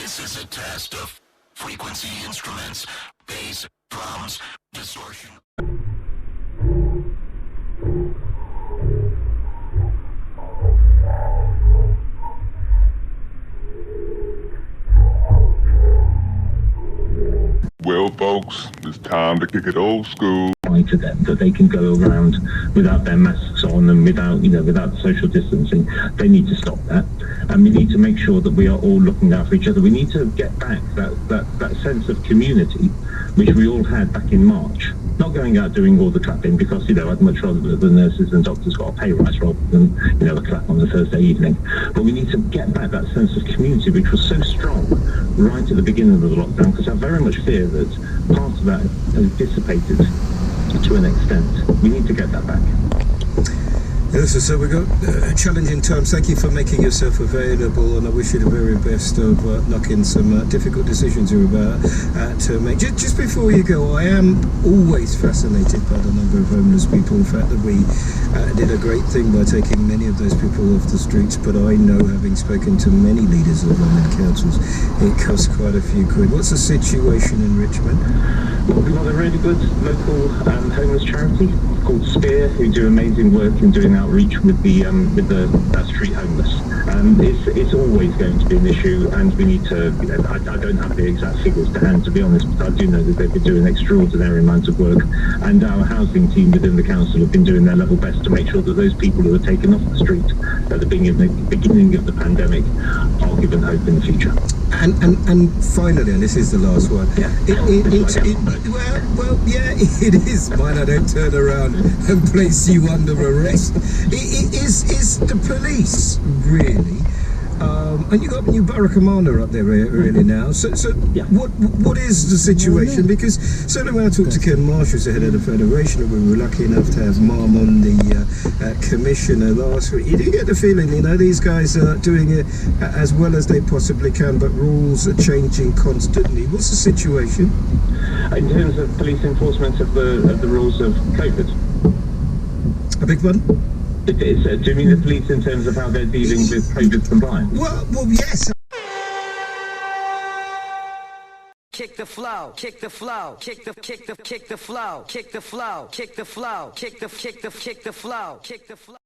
This is a test of frequency instruments, bass, drums, distortion. Well, folks, it's time to kick it old school. To them that they can go around without their masks on and without social distancing. They need to stop that, and we need to make sure that we are all looking out for each other. We need to get back that sense of community which we all had back in March. Not going out doing all the clapping, because I'd much rather the nurses and doctors got a pay rise rather than a clap on the Thursday evening. But we need to get back that sense of community which was so strong right at the beginning of the lockdown, because I very much fear that part of that has dissipated to an extent. We need to get that back. Yes, so we've got challenging times. Thank you for making yourself available, and I wish you the very best of knocking some difficult decisions you're about to make. Just before you go, I am always fascinated by the number of homeless people. In fact, that we did a great thing by taking many of those people off the streets, but I know, having spoken to many leaders of London councils, it costs quite a few quid. What's the situation in Richmond? Well, we've got a really good local homeless charity called Spear, who do amazing work in doing outreach with the street homeless. It's always going to be an issue, and we need to. I don't have the exact figures to hand, to be honest, but I do know that they've been doing extraordinary amounts of work, and our housing team within the council have been doing their level best to make sure that those people who were taken off the street at the beginning of the pandemic are given hope in the future. And finally, and this is the last one. Yeah. It is mine. I don't turn around and place you under arrest. It is the police, really. And you got a new borough commander up there really now. So yeah. What is the situation? Because certainly when I talked to Ken Marsh, who's the head of the Federation, and we were lucky enough to have Mom on the commissioner last week, you do get the feeling, these guys are doing it as well as they possibly can, but rules are changing constantly. What's the situation? In terms of police enforcement of the rules of COVID? A big one? Do you mean the police in terms of how they're dealing with COVID compliance? Well, yes. Kick the flow, kick the flow, kick the flow, kick the flow, kick the flow, kick the flow, kick the flow, kick the flow.